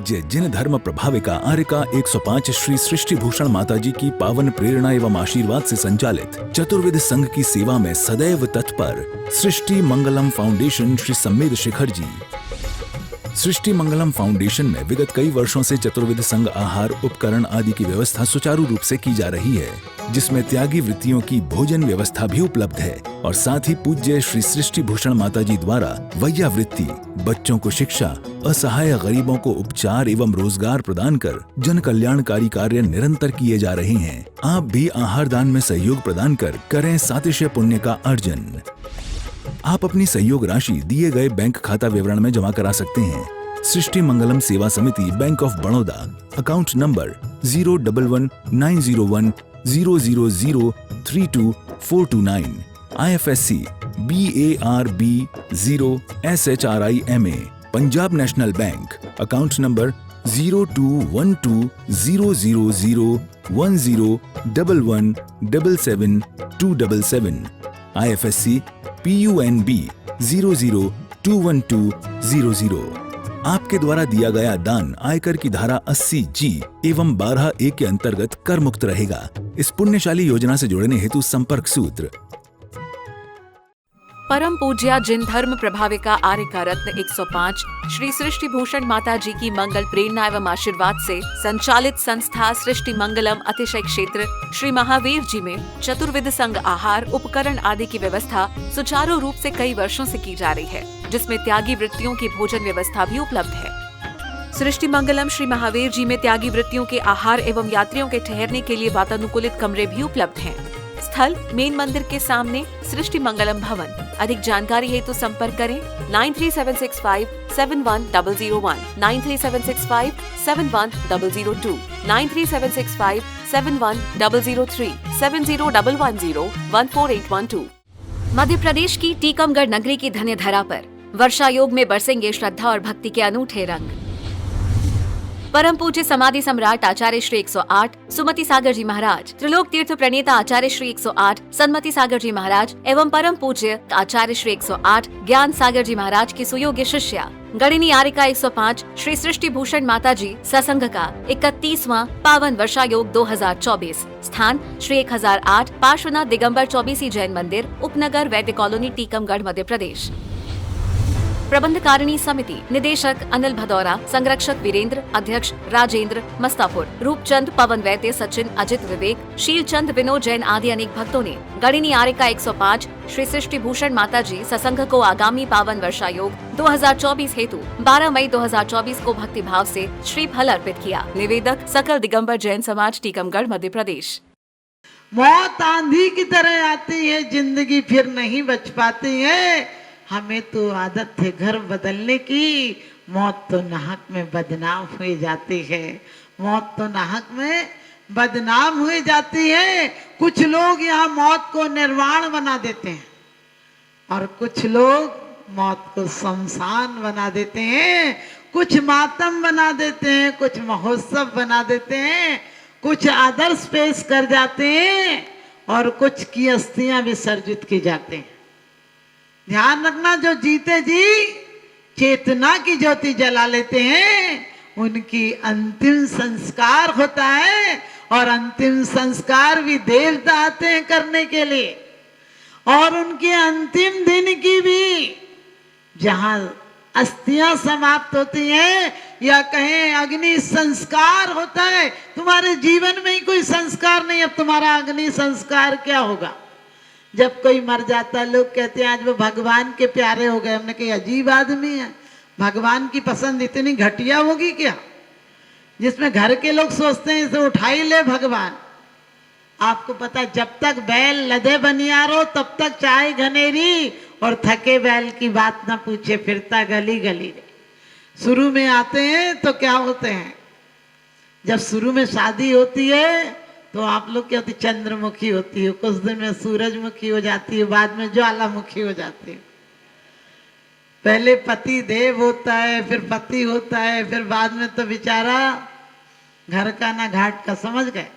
पूज्य जिन धर्म प्रभाविका आर्यका 105 श्री सृष्टि भूषण माता जी की पावन प्रेरणा एवं आशीर्वाद से संचालित चतुर्वेद संघ की सेवा में सदैव तत्पर सृष्टि मंगलम फाउंडेशन श्री सम्मेद शिखर जी। सृष्टि मंगलम फाउंडेशन में विगत कई वर्षों से चतुर्वेद संघ आहार उपकरण आदि की व्यवस्था सुचारू रूप से की जा रही है, जिसमें त्यागी वृत्तियों की भोजन व्यवस्था भी उपलब्ध है और साथ ही पूज्य श्री सृष्टि भूषण माता जी द्वारा वैया वृत्ति, बच्चों को शिक्षा, असहाय गरीबों को उपचार एवं रोजगार प्रदान कर जन कल्याणकारी कार्य निरंतर किए जा रहे हैं। आप भी आहार दान में सहयोग प्रदान कर करें सातिशय पुण्य का अर्जन। आप अपनी सहयोग राशि दिए गए बैंक खाता विवरण में जमा करा सकते हैं। सृष्टि Mangalam Seva Samiti, bank of Baroda, account number 011901000322429, IFSC BARB 0SHRIMA, Punjab national bank, account number 0212001011777277, IFSC PUNB 0021200। आपके द्वारा दिया गया दान आयकर की धारा 80G एवं 12A के अंतर्गत कर मुक्त रहेगा। इस पुण्यशाली योजना से जुड़ने हेतु संपर्क सूत्र। परम पूज्या जिन धर्म प्रभाविका आर्यका रत्न 105 श्री सृष्टि भूषण माता जी की मंगल प्रेरणा एवं आशीर्वाद से संचालित संस्था सृष्टि मंगलम अतिशय क्षेत्र श्री महावीर जी में चतुर्विध संघ आहार उपकरण आदि की व्यवस्था सुचारू रूप से कई वर्षों से की जा रही है, जिसमें त्यागी वृत्तियों की भोजन व्यवस्था भी उपलब्ध है। सृष्टि मंगलम श्री महावीर जी में त्यागी वृत्तियों के आहार एवं यात्रियों के ठहरने के लिए वातानुकूलित कमरे भी उपलब्ध हैं। स्थल मेन मंदिर के सामने सृष्टि मंगलम भवन। अधिक जानकारी हेतु संपर्क करें 9376571001, 9376571002, 9376571003, 7011014812। मध्य प्रदेश की टीकमगढ़ नगरी की धन्य धरा पर वर्षा योग में बरसेंगे श्रद्धा और भक्ति के अनूठे रंग। परम पूज्य समाधि सम्राट आचार्य श्री 108 सुमति सागर जी महाराज, त्रिलोक तीर्थ प्रणेता आचार्य श्री 108 सन्मति सागर जी महाराज एवं परम पूज्य आचार्य श्री 108 ज्ञान सागर जी महाराज की सुयोग्य शिष्या गणिनी आर्यका 105 श्री सृष्टि भूषण माता जी ससंघ का 31वां पावन वर्षा योग 2024। स्थान श्री 1008 पार्श्वनाथ दिगंबर चौबीसी जैन मंदिर, उपनगर वैद्य कॉलोनी, टीकमगढ़, मध्य प्रदेश। प्रबंधकारिणी समिति, निदेशक अनिल भदौरा, संरक्षक वीरेंद्र, अध्यक्ष राजेंद्र मस्तापुर, रूपचंद, पवन वैद्य, सचिन, अजित, विवेक, शीलचंद, विनोद जैन आदि अनेक भक्तों ने गणिनी आर्यका 105 श्री सृष्टि भूषण माता जी ससंघ को आगामी पावन वर्षा योग 2024 हेतु 12 मई 2024 को भक्ति भाव से श्रीफल अर्पित किया। निवेदक सकल दिगंबर जैन समाज, टीकमगढ़, मध्य प्रदेश। मौत आंधी की तरह आती है, जिंदगी फिर नहीं बच पाती है। हमें तो आदत है घर बदलने की, मौत तो नाहक में बदनाम हुई जाती है। मौत तो नाहक में बदनाम हुई जाती है। कुछ लोग यहाँ मौत को निर्वाण बना देते हैं और कुछ लोग मौत को शमशान बना देते हैं। कुछ मातम बना देते हैं, कुछ महोत्सव बना देते हैं, कुछ आदर्श पेश कर जाते हैं और कुछ की अस्थियां विसर्जित की जाते हैं। ध्यान रखना, जो जीते जी चेतना की ज्योति जला लेते हैं उनकी अंतिम संस्कार होता है, और अंतिम संस्कार भी देवता आते हैं करने के लिए। और उनके अंतिम दिन की भी जहां अस्थियां समाप्त होती हैं या कहें अग्नि संस्कार होता है। तुम्हारे जीवन में ही कोई संस्कार नहीं, अब तुम्हारा अग्नि संस्कार क्या होगा? जब कोई मर जाता है लोग कहते हैं आज वो भगवान के प्यारे हो गए। हमने कहा अजीब आदमी है, भगवान की पसंद इतनी घटिया होगी क्या, जिसमें घर के लोग सोचते हैं इसे उठा ही ले भगवान। आपको पता, जब तक बैल लदे बनियारो तब तक चाय घनेरी, और थके बैल की बात ना पूछे, फिरता गली गली। शुरू में आते हैं तो क्या होते हैं, जब शुरू में शादी होती है तो आप लोग क्या होती, चंद्रमुखी होती है, कुछ दिन में सूरजमुखी हो जाती है, बाद में ज्वालामुखी हो जाती है। पहले पति देव होता है, फिर पति होता है, फिर बाद में तो बेचारा घर का ना घाट का, समझ गए?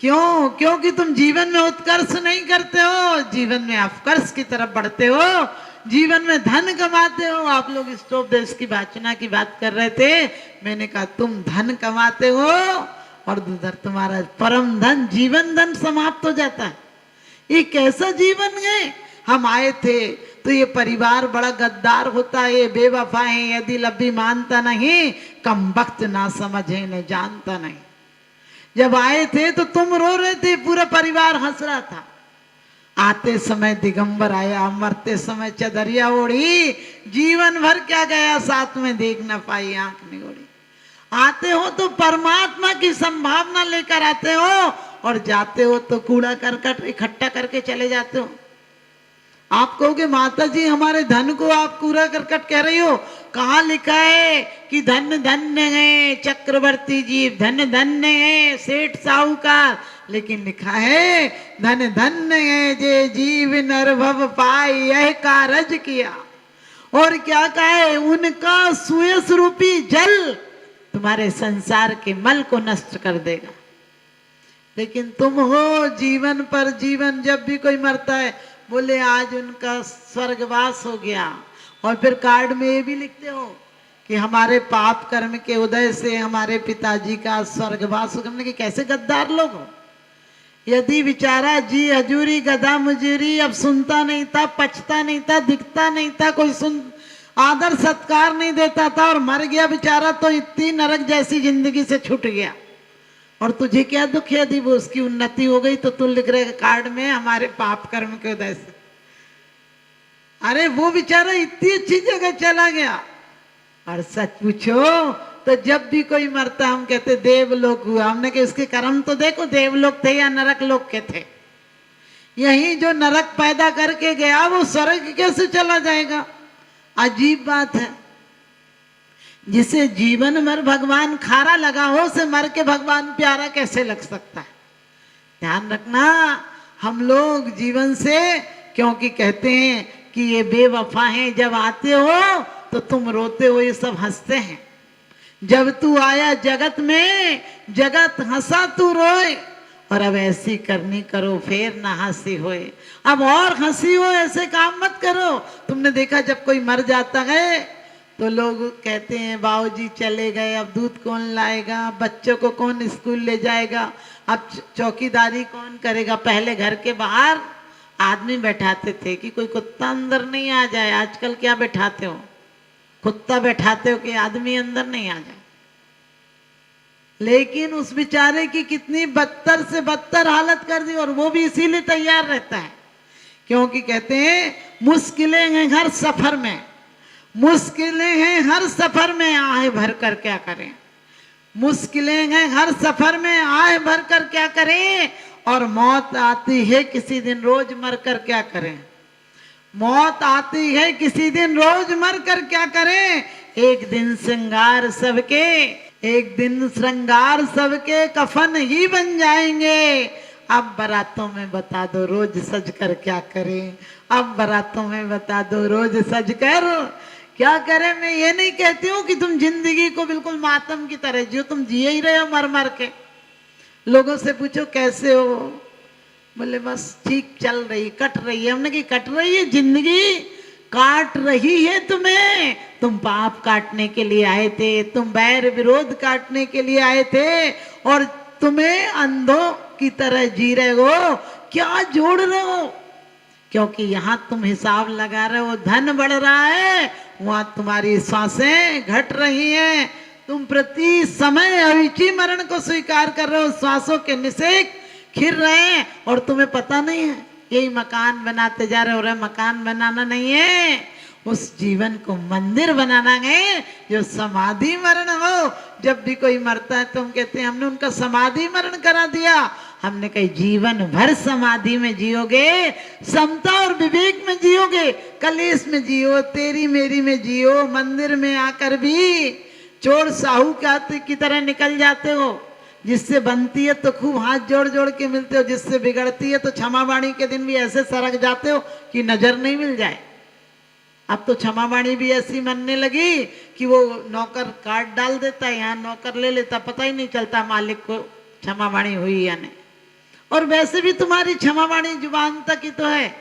क्यों? क्योंकि तुम जीवन में उत्कर्ष नहीं करते हो, जीवन में अपकर्ष की तरफ बढ़ते हो। जीवन में धन कमाते हो। आप लोग स्टॉप देश की वाचना की बात कर रहे थे, मैंने कहा तुम धन कमाते हो और उधर तुम्हारा परम धन जीवन धन समाप्त हो जाता है। ये कैसा जीवन है? हम आए थे तो ये परिवार बड़ा गद्दार होता है, ये बेवफा है, यदि लब्बी मानता नहीं, कम वक्त ना समझे न जानता नहीं। जब आए थे तो तुम रो रहे थे, पूरा परिवार हंस रहा था। आते समय दिगंबर आया, मरते समय चदरिया ओढ़ी, जीवन भर क्या गया साथ में देख न पाई आंख नहीं ओढ़ी। आते हो तो परमात्मा की संभावना लेकर आते हो और जाते हो तो कूड़ा करकट इकट्ठा करके चले जाते हो। आप कहोगे माता जी हमारे धन को आप कूड़ा करकट कह रही हो, कहाँ लिखा है कि धन धन्य है चक्रवर्ती जी, धन धन्य है सेठ साहूकार, लेकिन लिखा है धन धन्य है जे जीव नर भव पाए यह कारज किया। और क्या कहा है? उनका सुयस रूपी जल तुम्हारे संसार के मल को नष्ट कर देगा। लेकिन तुम हो जीवन पर जीवन, जब भी कोई मरता है बोले आज उनका स्वर्गवास हो गया, और फिर कार्ड में ये भी लिखते हो कि हमारे पाप कर्म के उदय से हमारे पिताजी का स्वर्गवास हो गया। हमने कि कैसे गद्दार लोग हो। यदि बेचारा जी हजूरी गधा मजूरी अब सुनता नहीं था, पचता नहीं था, दिखता नहीं था, कोई सुन आदर सत्कार नहीं देता था और मर गया बेचारा, तो इतनी नरक जैसी जिंदगी से छूट गया। और तुझे क्या दुख है यदि वो उसकी उन्नति हो गई तो तू लिख रहे कार्ड में हमारे पाप कर्म के उदय से। अरे वो बेचारा इतनी अच्छी जगह चला गया। और सच पूछो तो जब भी कोई मरता हम कहते देवलोक हुआ। हमने कहा इसके कर्म तो देखो देवलोक थे या नरक लोक के थे। यही जो नरक पैदा करके गया वो स्वर्ग कैसे चला जाएगा? अजीब बात है। जिसे जीवन भर भगवान खारा लगा हो उसे मर के भगवान प्यारा कैसे लग सकता है? ध्यान रखना हम लोग जीवन से, क्योंकि कहते हैं कि ये बेवफा हैं, जब आते हो तो तुम रोते हो, ये सब हंसते हैं। जब तू आया जगत में जगत हंसा तू रोए, और अब ऐसी करनी करो फिर ना हंसी होए। अब और हंसी हो ऐसे काम मत करो। तुमने देखा जब कोई मर जाता है तो लोग कहते हैं बाबूजी चले गए, अब दूध कौन लाएगा, बच्चों को कौन स्कूल ले जाएगा, अब चौकीदारी कौन करेगा। पहले घर के बाहर आदमी बैठाते थे कि कोई कुत्ता अंदर नहीं आ जाए। आजकल क्या बैठाते हो? कुत्ता बैठाते हो कि आदमी अंदर नहीं आ जाए। लेकिन उस बेचारे की कितनी बदतर से बदतर हालत कर दी, और वो भी इसीलिए तैयार रहता है क्योंकि कहते हैं मुश्किलें हैं हर सफर में, मुश्किलें हैं हर सफर में आए भर कर क्या करें। मुश्किलें हैं हर सफर में आए भर कर क्या करें, और मौत आती है किसी दिन रोज मर कर क्या करें। मौत आती है किसी दिन रोज मर कर क्या करें। एक दिन श्रृंगार सबके, एक दिन श्रृंगार सबके कफन ही बन जाएंगे। अब बारातों में बता दो रोज सज कर क्या करें। अब बारातों में बता दो रोज सज कर क्या करें। मैं ये नहीं कहती हूँ कि तुम जिंदगी को बिल्कुल मातम की तरह जियो, तुम जिए ही रहे हो मर मर के। लोगों से पूछो कैसे हो, बोले बस ठीक चल रही, कट रही है। हमने कही कट रही है, जिंदगी काट रही है तुम्हें। तुम पाप काटने के लिए आए थे, तुम बैर विरोध काटने के लिए आए थे, और तुम्हें अंधों की तरह जी रहे हो। क्या जोड़ रहे हो? क्योंकि यहाँ तुम हिसाब लगा रहे हो, धन बढ़ रहा है, वहां तुम्हारी सांसें घट रही हैं। तुम प्रति समय अविची मरण को स्वीकार कर रहे हो, श्वासों के निषेक खिर रहे हैं, और तुम्हें पता नहीं है यही मकान बनाते जा रहे हो। मकान बनाना नहीं है, उस जीवन को मंदिर बनाना है जो समाधि मरण हो। जब भी कोई मरता है तो हम कहते हैं हमने उनका समाधि मरण करा दिया। हमने कही जीवन भर समाधि में जियोगे, समता और विवेक में जियोगे, कलेश में जियो, तेरी मेरी में जियो। मंदिर में आकर भी चोर साहू की तरह निकल जाते हो। जिससे बनती है तो खूब हाथ जोड़ जोड़ के मिलते हो, जिससे बिगड़ती है तो क्षमा वाणी के दिन भी ऐसे सरक जाते हो कि नजर नहीं मिल जाए। अब तो क्षमा वाणी भी ऐसी मनने लगी कि वो नौकर कार्ड डाल देता है, यहाँ नौकर ले लेता, पता ही नहीं चलता मालिक को क्षमा वाणी हुई या नहीं। और वैसे भी तुम्हारी क्षमा वाणी जुबान तक ही तो है।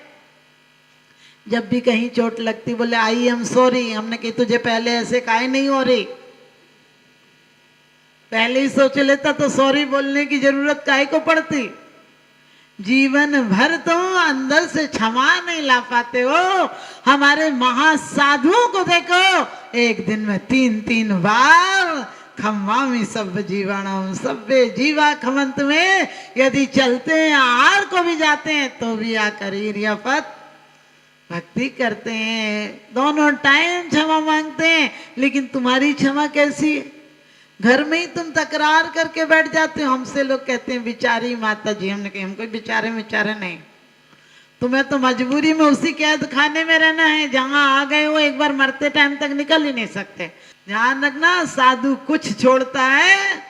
जब भी कहीं चोट लगती बोले आई एम सॉरी। हमने कही तुझे पहले ऐसे काहे नहीं हो रही, पहले ही सोच लेता तो सॉरी बोलने की जरूरत काहे को पड़ती। जीवन भर तो अंदर से क्षमा नहीं ला पाते हो। हमारे महासाधुओं को देखो, एक दिन में 3-3 बार खम्वामी सब जीवाणम सब्बे जीवा खमंत में, यदि चलते हैं आहार को भी जाते हैं तो भी आकर ईर्ष्यापत भक्ति करते हैं, दोनों टाइम क्षमा मांगते हैं। लेकिन तुम्हारी क्षमा कैसी है? घर में ही तुम तकरार करके बैठ जाते हो। हमसे लोग कहते हैं बिचारी माता जी। हमने कहा हम कोई बेचारे नहीं, तुम्हें तो मजबूरी में उसी कैद खाने में रहना है जहां आ गए हो, एक बार मरते टाइम तक निकल ही नहीं सकते। ध्यान रखना, साधु कुछ छोड़ता है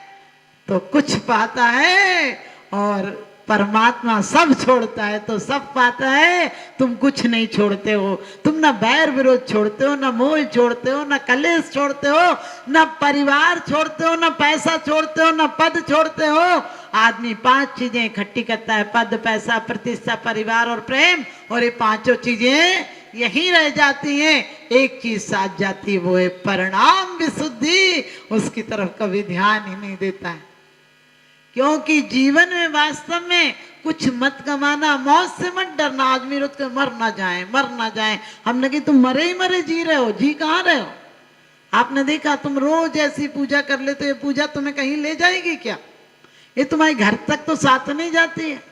तो कुछ पाता है, और परमात्मा सब छोड़ता है तो सब पाता है। तुम कुछ नहीं छोड़ते हो, तुम ना बैर विरोध छोड़ते हो, ना मोह छोड़ते हो, ना कलेश छोड़ते हो, ना परिवार छोड़ते हो, ना पैसा छोड़ते हो, ना पद छोड़ते हो। आदमी 5 चीजें इकट्ठी करता है, पद, पैसा, प्रतिष्ठा, परिवार और प्रेम, और ये 5 चीजें यही रह जाती हैं। एक चीज साथ जाती है, वो है परिणाम विशुद्धि। उसकी तरफ कभी ध्यान ही नहीं देता है, क्योंकि जीवन में वास्तव में कुछ मत कमाना, मौत से मत डरना। आदमी रोज के मर ना जाए। हमने कहा तुम मरे ही मरे जी रहे हो, जी कहाँ रहे हो? आपने देखा तुम रोज ऐसी पूजा कर लेते हो, ये पूजा तुम्हें कहीं ले जाएगी क्या? ये तुम्हारे घर तक तो साथ नहीं जाती है,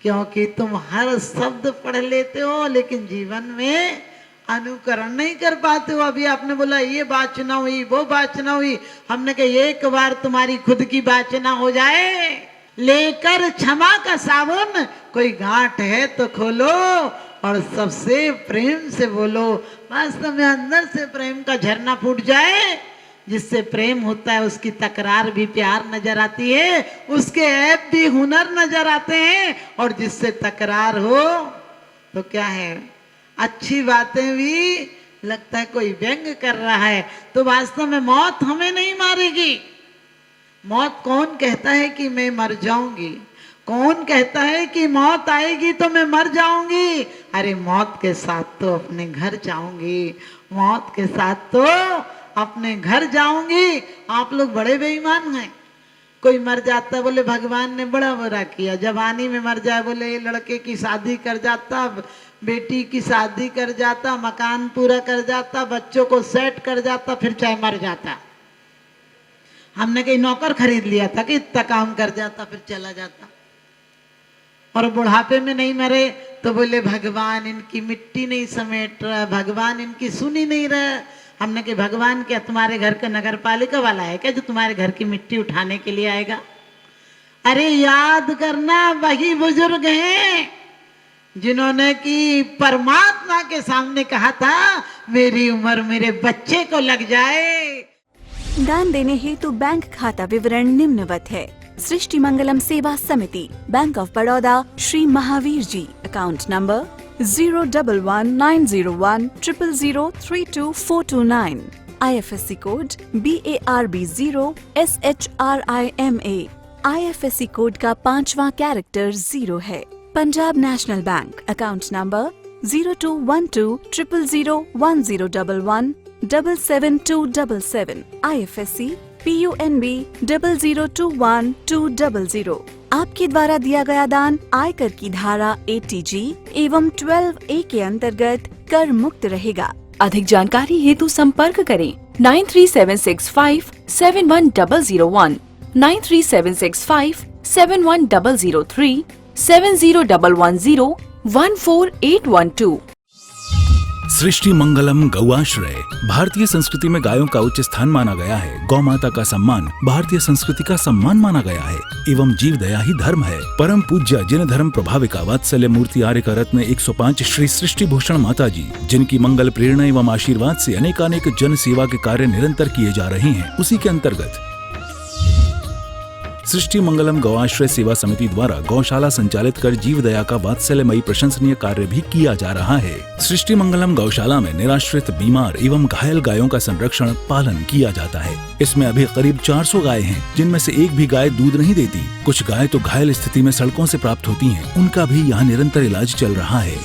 क्योंकि तुम हर शब्द पढ़ लेते हो लेकिन जीवन में अनुकरण नहीं कर पाते हो। अभी आपने बोला ये वाचना हुई, वो वाचना हुई। हमने कहा एक बार तुम्हारी खुद की वाचना हो जाए, लेकर क्षमा का साबुन, कोई गांठ है तो खोलो और सबसे प्रेम से बोलो। वास्तव में अंदर से प्रेम का झरना फूट जाए। जिससे प्रेम होता है उसकी तकरार भी प्यार नजर आती है, उसके ऐप भी हुनर नजर आते हैं। और जिससे तकरार हो तो क्या है, अच्छी बातें भी लगता है कोई व्यंग कर रहा है। तो वास्तव में मौत हमें नहीं मारेगी। मौत कौन कहता है कि मैं मर जाऊंगी? कौन कहता है कि मौत आएगी तो मैं मर जाऊंगी? अरे मौत के साथ तो अपने घर जाऊंगी, मौत के साथ तो अपने घर जाऊंगी। आप लोग बड़े बेईमान हैं। कोई मर जाता है बोले भगवान ने बड़ा बुरा किया, जवानी में मर जाए बोले लड़के की शादी कर जाता, बेटी की शादी कर जाता, मकान पूरा कर जाता, बच्चों को सेट कर जाता, फिर चाहे मर जाता। हमने कहीं नौकर खरीद लिया था कि इतना काम कर जाता फिर चला जाता। और बुढ़ापे में नहीं मरे तो बोले भगवान इनकी मिट्टी नहीं समेट रहा, भगवान इनकी सुनी नहीं रहा। हमने कहा भगवान क्या तुम्हारे घर का नगर पालिका वाला है क्या जो तुम्हारे घर की मिट्टी उठाने के लिए आएगा? अरे याद करना, वही बुजुर्ग हैं जिन्होंने कि परमात्मा के सामने कहा था मेरी उम्र मेरे बच्चे को लग जाए। दान देने हेतु बैंक खाता विवरण निम्नवत है। सृष्टि Mangalam Seva Samiti, bank of Baroda, Shri Mahavir ji, account number 011901000324229, IFSC code BARB 0 SHRIMA, IFSC code का 5वां कैरेक्टर 0 है। Punjab national bank, account number 0212000111 77277, IFSC PUNB 0021200। आपके द्वारा दिया गया दान आयकर की धारा 80G एवं 12A के अंतर्गत कर मुक्त रहेगा। अधिक जानकारी हेतु संपर्क करें 9376571001, 9376571003, 7011014812। सृष्टि मंगलम गौआश्रय। भारतीय संस्कृति में गायों का उच्च स्थान माना गया है। गौ माता का सम्मान भारतीय संस्कृति का सम्मान माना गया है एवं जीव दया ही धर्म है। परम पूज्य जिन धर्म प्रभाविका वात्सल्य मूर्ति आर्य का रत्न 105 श्री सृष्टि भूषण माता जी, जिनकी मंगल प्रेरणा एवं आशीर्वाद से अनेकानेक जन सेवा के कार्य निरंतर किए जा रहे हैं, उसी के अंतर्गत सृष्टि मंगलम गौआश्रय सेवा समिति द्वारा गौशाला संचालित कर जीव दया का वात्सल्यमयी प्रशंसनीय कार्य भी किया जा रहा है। सृष्टि मंगलम गौशाला में निराश्रित, बीमार एवं घायल गायों का संरक्षण पालन किया जाता है। इसमें अभी करीब 400 गायें हैं, जिनमें से एक भी गाय दूध नहीं देती। कुछ गायें तो घायल स्थिति में सड़कों से प्राप्त होती हैं, उनका भी यहाँ निरंतर इलाज चल रहा है।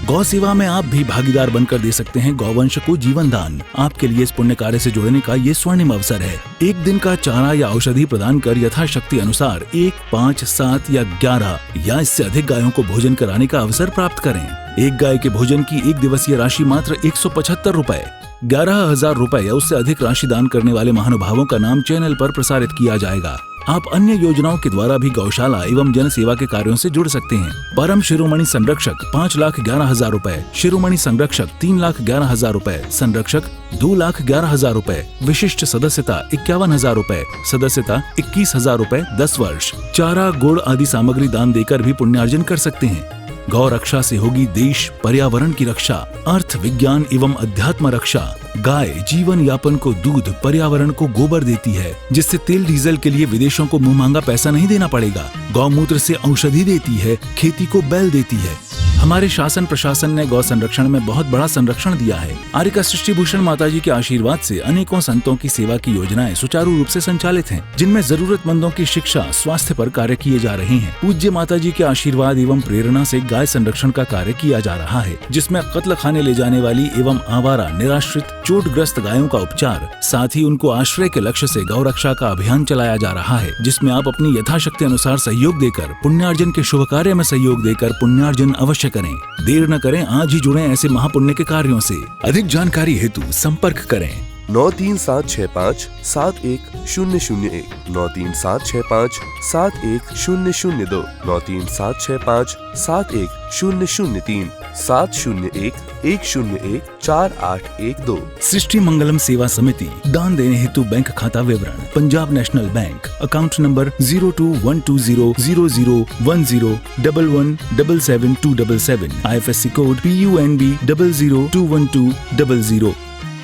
गौ सेवा में आप भी भागीदार बनकर दे सकते हैं गौवंश को जीवन दान। आपके लिए इस पुण्य कार्य से जुड़ने का ये स्वर्णिम अवसर है। एक दिन का चारा या औषधि प्रदान कर यथाशक्ति अनुसार 1, 5, 7 या 11 या इससे अधिक गायों को भोजन कराने का अवसर प्राप्त करें। एक गाय के भोजन की 1 दिवसीय राशि मात्र 175 रुपए। 11,000 रुपए या उससे अधिक राशि दान करने वाले महानुभावों का नाम चैनल पर प्रसारित किया जाएगा। आप अन्य योजनाओं के द्वारा भी गौशाला एवं जन सेवा के कार्यों से जुड़ सकते हैं। परम शिरोमणि संरक्षक 5,11,000 रुपए, शिरोमणि संरक्षक 3,11,000 रुपए, संरक्षक 2,11,000 रुपए, विशिष्ट सदस्यता 51,000 रुपए, सदस्यता 21,000 रुपए 10 वर्ष। चारा, गुड़ आदि सामग्री दान देकर भी पुण्यार्जन कर सकते हैं। गौ रक्षा से होगी देश पर्यावरण की रक्षा, अर्थ विज्ञान एवं अध्यात्म रक्षा। गाय जीवन यापन को दूध, पर्यावरण को गोबर देती है, जिससे तेल डीजल के लिए विदेशों को मुंह मांगा पैसा नहीं देना पड़ेगा। गौमूत्र से औषधि देती है, खेती को बैल देती है। हमारे शासन प्रशासन ने गौ संरक्षण में बहुत बड़ा संरक्षण दिया है। आर्यका सृष्टि भूषण माताजी के आशीर्वाद से अनेकों संतों की सेवा की योजनाएं सुचारू रूप से संचालित हैं, जिनमें जरूरतमंदों की शिक्षा, स्वास्थ्य पर कार्य किए जा रहे हैं। पूज्य माताजी के आशीर्वाद एवं प्रेरणा से गाय संरक्षण का कार्य किया जा रहा है, जिसमें कत्ल खाने ले जाने वाली एवं आवारा, निराश्रित, चोटग्रस्त गायों का उपचार, साथ ही उनको आश्रय के लक्ष्य से गौ रक्षा का अभियान चलाया जा रहा है, जिसमें आप अपनी यथाशक्ति अनुसार सहयोग देकर पुण्यार्जन के शुभ कार्य में सहयोग देकर पुण्यार्जन अवश्य करें। देर न करें, आज ही जुड़ें ऐसे महापुण्य के कार्यों से। अधिक जानकारी हेतु संपर्क करें 937657101, 937657102, 937657103, 701-101-4812। सृष्टि मंगलम सेवा समिति। दान देने हेतु बैंक खाता विवरण: Punjab national bank, account number 0212001011777277, IFSC code PUNB 0021200।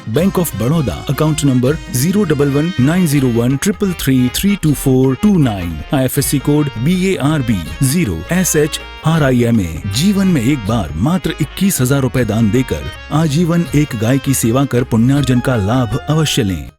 Bank of Baroda, account number 0119013332429, IFSC code BARB 0SHRIMA। जीवन में एक बार मात्र 21,000 रुपए दान देकर आजीवन एक गाय की सेवा कर पुण्यार्जन का लाभ अवश्य लें।